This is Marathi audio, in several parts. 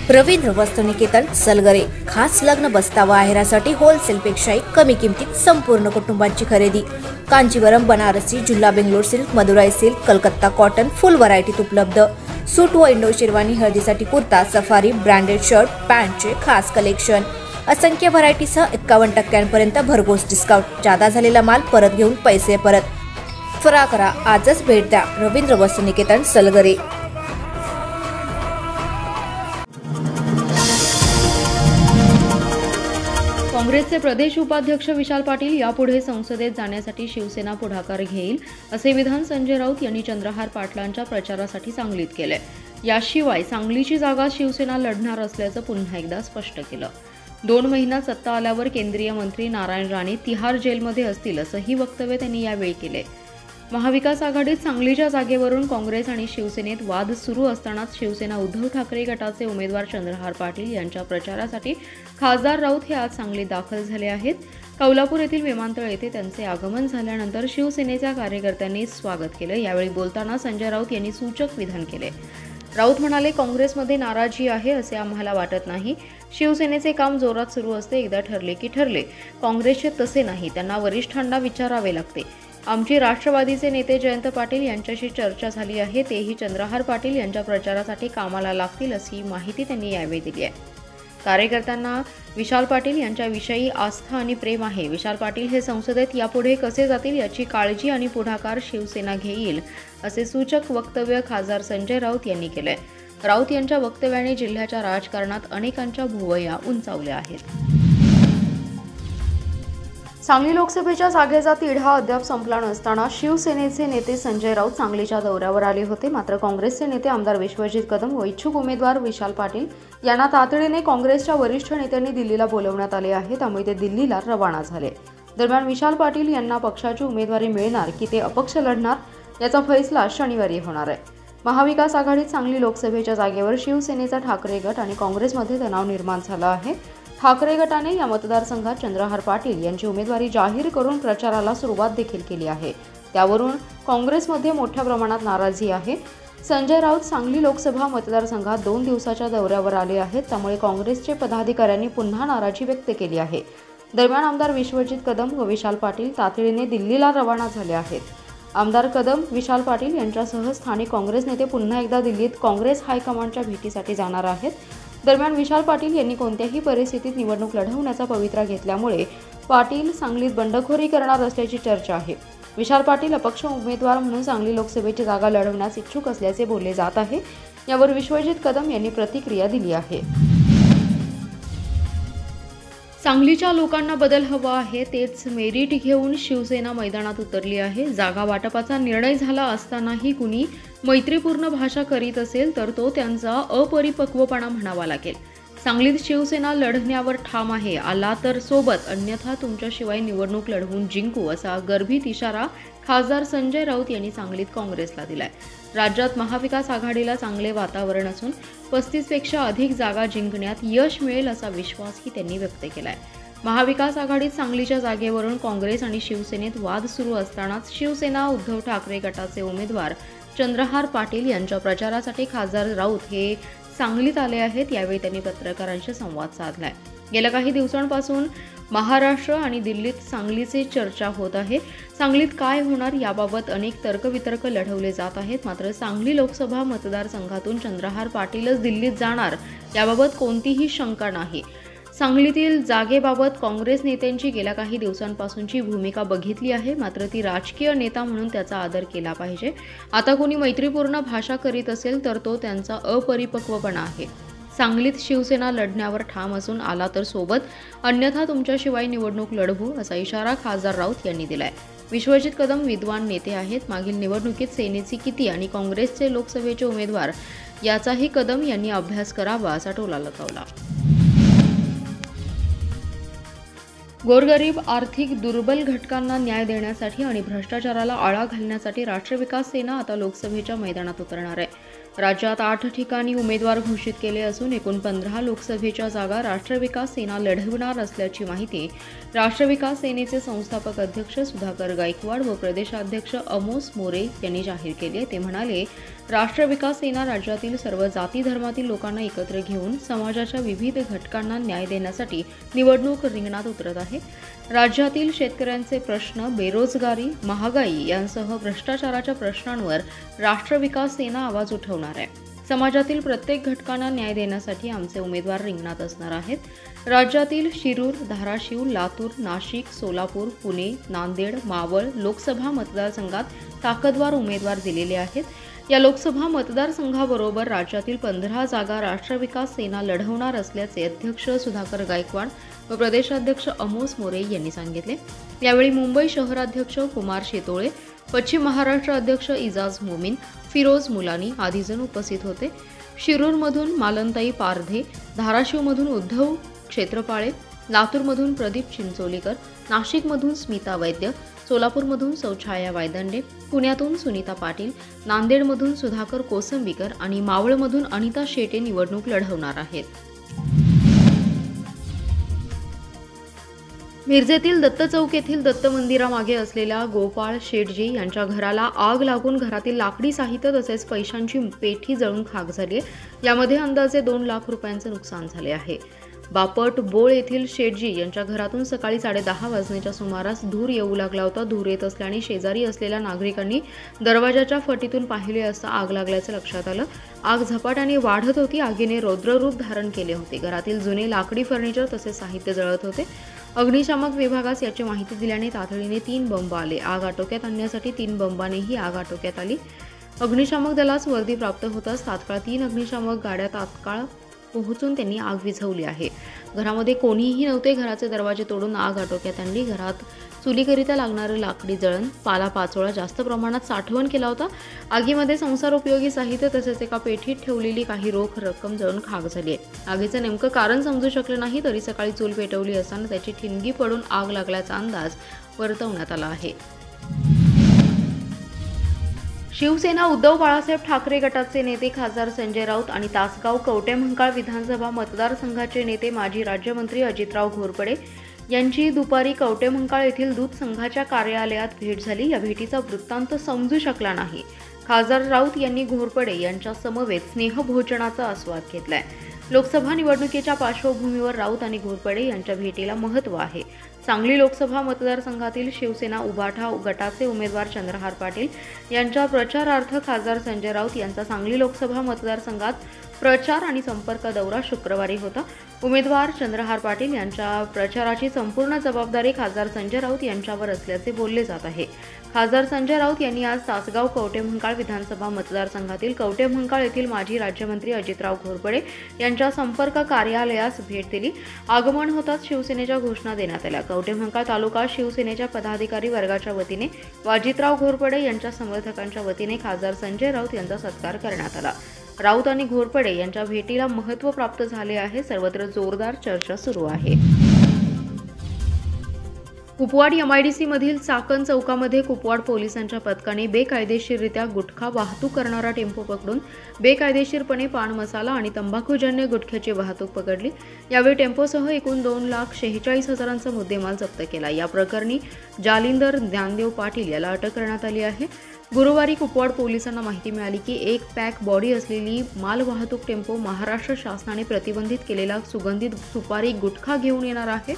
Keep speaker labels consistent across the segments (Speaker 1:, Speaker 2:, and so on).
Speaker 1: रवींद्र वस्त्रनिकेतन सलगरे खास लग्न बस्तावा आहेरासाठी होलसेलपेक्षाही कमी किमतीत संपूर्ण कुटुंबाची खरेदी। कांजीवरम, बनारसी, जुल्ला Bangalore silk, Madurai silk, Calcutta cotton full व्हरायटीत उपलब्ध। सूट व इंडो शेरवानी, हळदीसाठी कुर्ता, सफारी, ब्रँडेड शर्ट, पॅन्टचे खास कलेक्शन। असंख्य व्हरायटीसह 51% भरघोस डिस्काउंट। जादा झालेला माल परत घेऊन पैसे परत। त्वरा करा, आजच भेट द्या रवींद्र वस्त्रनिकेतन सलगरे।
Speaker 2: काँग्रेसचे प्रदेश उपाध्यक्ष विशाल पाटील यापुढे संसदेत जाण्यासाठी शिवसेना पुढाकार घेईल असे विधान संजय राऊत यांनी चंद्रहार पाटलांच्या प्रचारासाठी सांगलीत केले। याशिवाय सांगलीची जागा शिवसेना लढणार असल्याचं पुन्हा एकदा स्पष्ट केलं। 2 महिन्यात सत्ता आल्यावर केंद्रीय मंत्री नारायण राणे तिहार जेलमध्ये असतील असंही वक्तव्य त्यांनी यावेळी केले। महाविकास आघाडीत सांगलीच्या जागेवरून काँग्रेस आणि शिवसेनेत वाद सुरू असतानाच शिवसेना उद्धव ठाकरे गटाचे उमेदवार चंद्रहार पाटील यांच्या प्रचारासाठी खासदार राऊत हे आज सांगलीत दाखल झाले आहेत। कौलापूर येथील विमानतळ येथे त्यांचे आगमन झाल्यानंतर शिवसेनेच्या कार्यकर्त्यांनी स्वागत केले। यावेळी बोलताना संजय राऊत यांनी सूचक विधान केले। राऊत म्हणाले, काँग्रेसमध्ये नाराजी आहे असे आम्हाला वाटत नाही। शिवसेनेचे काम जोरात सुरू असते, एकदा ठरले की ठरले। काँग्रेसचे तसे नाही, त्यांना वरिष्ठांना विचारावे लागते। आमची राष्ट्रवादीचे नेते जयंत पाटील यांच्याशी चर्चा झाली आहे, तेही चंद्रहार पाटील यांच्या प्रचारासाठी कामाला लागतील अशी माहिती त्यांनी यावेळी दिली आहे। कार्यकर्त्यांना विशाल पाटील यांच्याविषयी आस्था आणि प्रेम आहे। विशाल पाटील हे संसदेत यापुढे कसे जातील याची काळजी आणि पुढाकार शिवसेना घेईल असे सूचक वक्तव्य खासदार संजय राऊत यांनी केले। राऊत यांच्या वक्तव्याने जिल्ह्याच्या राजकारणात अनेकांच्या भुवया उंचावल्या आहेत। सांगली लोकसभेच्या जागेचा तिढा अद्याप संपला नसताना शिवसेनेचे नेते संजय राऊत सांगलीच्या दौऱ्यावर आले होते। मात्र काँग्रेसचे नेते आमदार विश्वजित कदम व इच्छुक उमेदवार विशाल पाटील यांना तातडीने काँग्रेसच्या वरिष्ठ नेत्यांनी दिल्लीला बोलवण्यात आले आहे, त्यामुळे ते दिल्लीला रवाना झाले। दरम्यान विशाल पाटील यांना पक्षाची उमेदवारी मिळणार की ते अपक्ष लढणार याचा फैसला शनिवारी होणार आहे। महाविकास आघाडीत सांगली लोकसभेच्या जागेवर शिवसेनेचा ठाकरे गट आणि काँग्रेसमध्ये तणाव निर्माण झाला आहे। ठाकरे गटाने या मतदारसंघात चंद्रहार पाटील यांची उमेदवारी जाहीर करून प्रचाराला सुरुवात देखील केली आहे। त्यावरून काँग्रेसमध्ये मोठ्या प्रमाणात नाराजी आहे। संजय राऊत सांगली लोकसभा मतदारसंघात 2 दिवसाच्या दौऱ्यावर आले आहेत, त्यामुळे काँग्रेसचे पदाधिकाऱ्यांनी पुन्हा नाराजी व्यक्त केली आहे। दरम्यान आमदार विश्वजित कदम व विशाल पाटील तातडीने दिल्लीला रवाना झाले आहेत। आमदार कदम, विशाल पाटील यांच्यासह स्थानिक काँग्रेस नेते पुन्हा एकदा दिल्लीत काँग्रेस हायकमांडच्या भेटीसाठी जाणार आहेत। दरम्यान विशाल पाटील यांनी कोणत्याही परिस्थितीत निवडणूक लढवण्याचा पवित्रा घेतल्यामुळे पाटील सांगलीत बंडखोरी करणार असल्याची चर्चा आहे। विशाल पाटील अपक्ष उमेदवार म्हणून सांगली लोकसभेची जागा लढवण्यास इच्छुक असल्याचे बोलले जात आहे। यावर विश्वजित कदम यांनी प्रतिक्रिया दिली आहे। सांगलीच्या लोकांना बदल हवा आहे, तेच मेरिट घेऊन शिवसेना मैदानात उतरली आहे। जागा वाटपाचा निर्णय झाला असतानाही कुणी मैत्रीपूर्ण भाषा करीत असेल तर तो त्यांचा अपरिपक्वपणा म्हणावा लागेल। सांगलीत शिवसेना लढण्यावर ठाम आहे, आला तर सोबत, अन्यथा तुमच्याशिवाय निवडणूक लढवून जिंकू असा गर्भित इशारा खासदार संजय राऊत यांनी सांगलीत काँग्रेसला दिलाय। राज्यात महाविकास आघाडीला चांगले वातावरण असून 35 पेक्षा अधिक जागा जिंकण्यात यश मिळेल असा विश्वासही त्यांनी व्यक्त केलाय। महाविकास आघाडीत सांगलीच्या जागेवरून काँग्रेस आणि शिवसेनेत वाद सुरू असतानाच शिवसेना उद्धव ठाकरे गटाचे उमेदवार चंद्रहार पाटील यांच्या प्रचारासाठी खासदार राऊत हे सांगलीत आले आहेत। यावेळी त्यांनी पत्रकारांशी संवाद साधलाय। गेल्या काही दिवसांपासून महाराष्ट्र आणि दिल्लीत सांगलीची चर्चा होत आहे। सांगलीत काय होणार याबाबत अनेक तर्कवितर्क लढवले जात आहेत। मात्र सांगली लोकसभा मतदारसंघातून चंद्रहार पाटीलच दिल्लीत जाणार याबाबत कोणतीही शंका नाही। सांगलीतील जागेबाबत काँग्रेस नेत्यांची गेल्या काही दिवसांपासूनची भूमिका बघितली आहे, मात्र ती राजकीय नेता म्हणून त्याचा आदर केला पाहिजे। आता कोणी मैत्रीपूर्ण भाषा करीत असेल तर तो त्यांचा अपरिपक्वपणा आहे। सांगलीत शिवसेना लढण्यावर ठाम असून आला तर सोबत, अन्यथा तुमच्याशिवाय निवडणूक लढवू असा इशारा खासदार राऊत यांनी दिलाय। विश्वजित कदम विद्वान नेते आहेत। मागील निवडणुकीत सेनेची किती आणि काँग्रेसचे लोकसभेचे उमेदवार याचाही कदम यांनी अभ्यास करावा असा टोला लगावला। गोरगरीब, आर्थिक दुर्बल घटकांना न्याय देण्यासाठी आणि भ्रष्टाचाराला आळा घालण्यासाठी राष्ट्रीय विकास सेना आता लोकसभेच्या मैदानात उतरणार आहे। राज्यात 8 ठिकाणी उमेदवार घोषित केले असून एकूण 15 लोकसभेच्या जागा राष्ट्रीय विकास सेना लढवणार असल्याची माहिती राष्ट्रीय विकास सेनेचे संस्थापक अध्यक्ष सुधाकर गायकवाड व प्रदेशाध्यक्ष अमोस मोरे यांनी जाहीर केली आहे। ते म्हणाले, राष्ट्र विकास सेना राज्यातील सर्व जाती धर्मातील लोकांना एकत्र घेऊन समाजाच्या विविध घटकांना न्याय देण्यासाठी निवडणूक रिंगणात उतरत आहे. राज्यातील शेतकऱ्यांचे प्रश्न, बेरोजगारी, महागाई यांसह भ्रष्टाचाराच्या प्रश्नांवर राष्ट्र विकास सेना आवाज उठवणार आहे. समाजातील प्रत्येक घटकांना न्याय देण्यासाठी आमचे उमेदवार रिंगणात असणार आहेत. राज्यातील शिरूर, धाराशिव, लातूर, नाशिक, सोलापूर, पुणे, नांदेड, मावळ लोकसभा मतदारसंघात ताकदवार उमेदवार दिलेले आहेत. या लोकसभा मतदारसंघाबरोबर राज्यातील 15 जागा राष्ट्र विकास सेना लढवणार असल्याचे अध्यक्ष सुधाकर गायकवाड व प्रदेशाध्यक्ष अमोस मोरे यांनी सांगितले. यावेळी मुंबई शहराध्यक्ष कुमार शेतोळे, पश्चिम महाराष्ट्र अध्यक्ष इजाज मोमीन, फिरोज मुलानी आदी जण उपस्थित होते. शिरूरमधून मालनताई पारधे, धाराशिवमधून उद्धव क्षेत्रपाळे, लातूरमधून प्रदीप चिंचोलीकर, नाशिकमधून स्मिता वैद्य, सोलापूरमधून छाया वायदंडे, पुण्यातून सुनीता पाटील, नांदेडमधून सुधाकर कोसंबीकर आणि मावळमधून अनिता शेटे निवडणूक लढवणार आहेत. मिरजेतील दत्त चौक येथील दत्त मंदिरामागे असलेल्या गोपाळ शेटजी यांच्या घराला आग लागून घरातील लाकडी साहित्य तसेच पैशांची पेठी जळून खाक झाली आहे. यामध्ये अंदाजे 2 लाख रुपयांचे नुकसान झाले आहे. बापट बोळ येथील शेटजी यांच्या घरातून सकाळी 10:30 वाजण्याच्या सुमारास धूर येऊ लागला होता. धूर येत असल्याने शेजारी असलेल्या नागरिकांनी दरवाजाच्या फटीतून पाहिले असता आग लागल्याचे लक्षात आलं. आग झपाट्याने वाढत होती. आगीने रौद्ररूप धारण केले होते. घरातील जुने लाकडी फर्निचर तसेच साहित्य जळत होते. अग्निशामक विभागास याची माहिती दिल्याने तातडीने 3 बंब आले. आग आटोक्यात आणण्यासाठी 3 बंबांनीही आग आटोक्यात आली. अग्निशामक दलास वर्दी प्राप्त होताच तात्काळ 3 अग्निशामक गाड्या तात्काळ पोहोचून त्यांनी आग विझवली आहे. घरामध्ये कोणीही नव्हते. घराचे दरवाजे तोडून आग आटोक्यात आणली. घरात चुलीकरिता लागणारे लाकडी जळण, पालापाचोळा जास्त प्रमाणात साठवण केला होता. आगीमध्ये संसारोपयोगी साहित्य तसेच एका पेटीत ठेवलेली काही रोख रक्कम जळून खाक झाली आहे. आगीचं नेमकं कारण समजू शकलं नाही. तरी सकाळी चूल पेटवली असताना त्याची ठिणगी पडून आग लागल्याचा अंदाज वर्तवण्यात आला आहे. शिवसेना उद्धव बाळासाहेब ठाकरे गटाचे नेते खासदार संजय राऊत आणि तासगाव कवठेमहांकाळ विधानसभा मतदारसंघाचे नेते माजी राज्यमंत्री अजितराव घोरपडे यांची दुपारी कवठेमहांकाळ येथील दूध संघाच्या कार्यालयात भेट झाली. या भेटीचा वृत्तांत समजू शकला नाही. खासदार राऊत यांनी घोरपडे यांच्या समवेत स्नेहभोजनाचा आस्वाद घेतलाय. लोकसभा निवडणुकीच्या पार्श्वभूमीवर राऊत आणि घोरपडे यांच्या भेटीला महत्त्व आहे. सांगली लोकसभा मतदारसंघातील शिवसेना उभाठा गटाचे उमेदवार चंद्रहार पाटील यांच्या प्रचारार्थ खासदार संजय राऊत यांचा सांगली लोकसभा मतदारसंघात प्रचार आणि संपर्क दौरा शुक्रवारी होता. उमेदवार चंद्रहार पाटील यांच्या प्रचाराची संपूर्ण जबाबदारी खासदार संजय राऊत यांच्यावर असल्याचे बोलले जात आहे. खासदार संजय राऊत यांनी आज तासगाव कवठेमहांकाळ विधानसभा मतदारसंघातील कवठेमहांकाळ येथील माजी राज्यमंत्री अजितराव घोरपडे यांच्या संपर्क कार्यालयास भेट दिली. आगमन होताच शिवसेनेच्या घोषणा देण्यात आल्या. कवठेमहांकाळ तालुका शिवसेनेच्या पदाधिकारी वर्गाच्या वतीने व अजितराव घोरपडे यांच्या समर्थकांच्या वतीने खासदार संजय राऊत यांचा सत्कार करण्यात आला. राऊत आणि घोरपडे यांच्या भेटीला महत्त्व प्राप्त झाले आहे. सर्वत्र जोरदार चर्चा सुरू आहे. कुपवाड MIDC मधील चाकण चौकामध्ये कुपवाड पोलिसांच्या पथकाने बेकायदेशीररित्या गुटखा वाहतूक करणारा टेम्पो पकडून बेकायदेशीरपणे पान मसाला आणि तंबाखूजन्य गुटख्याची वाहतूक पकडली. यावेळी टेम्पोसह एकूण 2,46,000चा मुद्देमाल जप्त केला. या प्रकरणी जालिंदर ज्ञानदेव पाटील याला अटक करण्यात आली आहे. गुरुवारी कुपवाड पोलिसांना माहिती मिळाली की 1 पॅक बॉडी असलेली मालवाहतूक टेम्पो महाराष्ट्र शासनाने प्रतिबंधित केलेला सुगंधित सुपारी गुटखा घेऊन येणार आहे.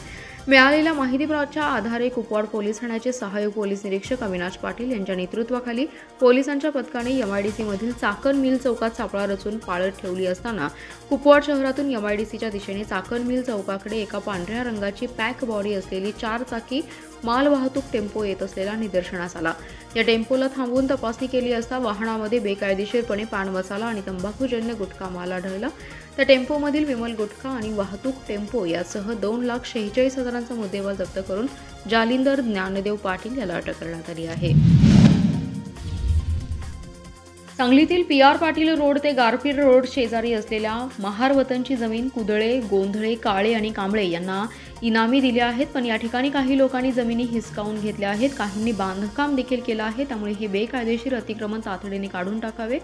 Speaker 2: मिळालेल्या माहितीच्या आधारे कुपवाड पोलीस ठाण्याचे सहाय्यक पोलीस निरीक्षक अविनाश पाटील यांच्या नेतृत्वाखाली पोलिसांच्या पथकाने MIDC मधील चाकण मिल चौकात सापळा रचून पाळत ठेवली असताना कुपवाड शहरातून MIDCच्या दिशेने चाकण मिल चौकाकडे एका पांढऱ्या रंगाची पॅक बॉडी असलेली 4 चाकी मालवाहतूक टेम्पो येत असलेला निदर्शनास आला. या टेम्पोला थांबवून तपासणी केली असता वाहनामध्ये बेकायदेशीरपणे पान मसाला आणि तंबाखूजन्य गुटखा माल आढळला. त्या टेम्पोमधील विमल गुटखा आणि वाहतूक टेम्पो यासह 2,46,000चा मुद्देमाल जप्त करून जालिंदर ज्ञानदेव पाटील याला अटक करण्यात आली आहे. सांगलीतील PR पाटील रोड ते गारपीट रोड शेजारी असलेल्या महार वतनची जमीन कुदळे, गोंधळे, काळे आणि कांबळे यांना इनामी दिल्या आहेत. पण या ठिकाणी काही लोकांनी जमिनी हिसकावून घेतल्या आहेत. काहींनी बांधकाम देखील केलं आहे. त्यामुळे हे बेकायदेशीर अतिक्रमण तातडीने काढून टाकावे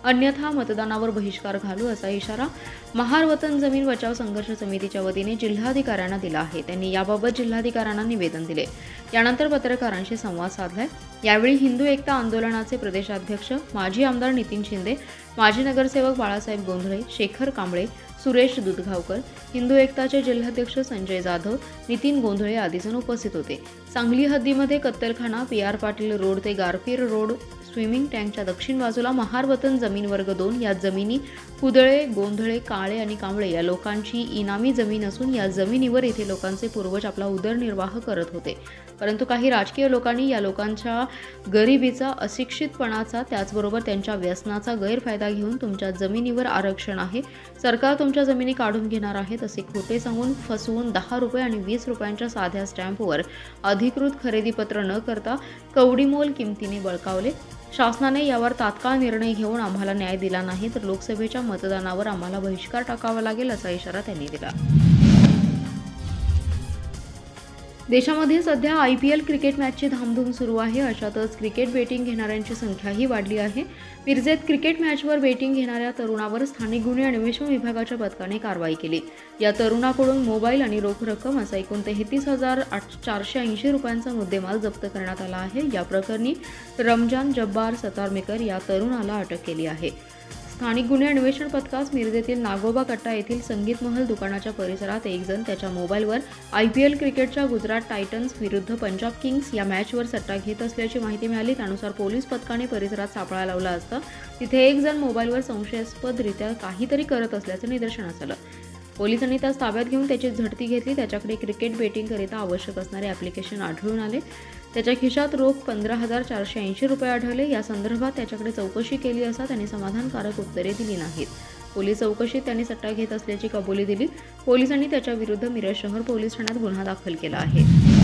Speaker 2: अन्यथा मतदानावर बहिष्कार घालू असा इशारा महार वतन जमीन बचाव संघर्ष समितीच्या वतीने जिल्हाधिकाऱ्यांना दिला आहे। त्यांनी याबाबत जिल्हाधिकाऱ्यांना निवेदन दिले। यानंतर पत्रकारांशी संवाद साधलाय। यावेळी हिंदू एकता आंदोलनाचे प्रदेशाध्यक्ष माजी आमदार नितीन शिंदे, माजी नगरसेवक बाळासाहेब गोंधळे, शेखर कांबळे, सुरेश दुधगावकर, हिंदू एकताचे जिल्हाध्यक्ष संजय जाधव, नितीन गोंधळे आदी जण उपस्थित होते। सांगली हद्दीमध्ये कत्तलखाना, पी.आर. पाटील रोड ते गारपीर रोड स्विमिंग टँकच्या दक्षिण बाजूला महार वतन जमीन वर्ग 2 या जमिनी कुदळे, गोंधळे, काळे आणि कांबळे या लोकांची इनामी जमीन असून या जमिनीवर येथे लोकांचे पूर्वज आपला उदरनिर्वाह करत होते। परंतु काही राजकीय लोकांनी या लोकांच्या गरिबीचा, अशिक्षितपणाचा, त्याचबरोबर त्यांच्या व्यसनाचा गैरफायदा घेऊन तुमच्या जमिनीवर आरक्षण आहे, सरकार तुमच्या जमिनी काढून घेणार आहेत असे खोटे सांगून फसवून 10 रुपये आणि 20 रुपयांच्या साध्या स्टॅम्पवर अधिकृत खरेदीपत्र न करता कवडीमोल किमतीने बळकावले। शासनाने यावर तात्काळ निर्णय घेऊन आम्हाला न्याय दिला नाही तर लोकसभेच्या मतदानावर आम्हाला बहिष्कार टाकावा लागेल असा इशारा त्यांनी दिला। देशामध्ये सध्या IPL क्रिकेट मॅचची धामधूम सुरू आहे। अशातच क्रिकेट बेटिंग घेणाऱ्यांची संख्याही वाढली आहे। मिरजेत क्रिकेट मॅचवर बेटिंग घेणाऱ्या तरुणावर स्थानिक गुन्हे अन्वेषण विभागाच्या पथकाने कारवाई केली। या तरुणाकडून मोबाईल आणि रोख रक्कम असा एकूण 33,480 रुपयांचा मुद्देमाल जप्त करण्यात आला आहे। या प्रकरणी रमजान जब्बार सतारमेकर या तरुणाला अटक केली आहे। स्थानिक गुन्हे अन्वेषण पथकास मिरजेतील नागोबा कट्टा येथील संगीत महल दुकानाच्या परिसरात एक जण त्याच्या मोबाईलवर IPL क्रिकेटच्या गुजरात टायटन्स विरुद्ध पंजाब किंग्स या मॅचवर सट्टा घेत असल्याची माहिती मिळाली। त्यानुसार पोलीस पथकाने परिसरात सापळा लावला असता तिथे एक जण मोबाईलवर संशयास्पदरित्या काहीतरी करत असल्याचे निदर्शनास आलं। पोलिसांनी त्यास ताब्यात घेऊन त्याची झडती घेतली। त्याच्याकडे क्रिकेट बेटिंगकरिता आवश्यक असणारे ॲप्लिकेशन आढळून आले। त्याच्या खिशात रोख 15,480 रुपये आढळले। या संदर्भात त्याच्याकडे चौकशी केली असता त्याने समाधानकारक उत्तरे दिली नाहीत। पोलीस चौकशीत त्याने सट्टा घेत असल्याची कबुली दिली। पोलिसांनी त्याच्या विरुद्ध मिरज शहर पोलीस ठाण्यात गुन्हा दाखल केला आहे।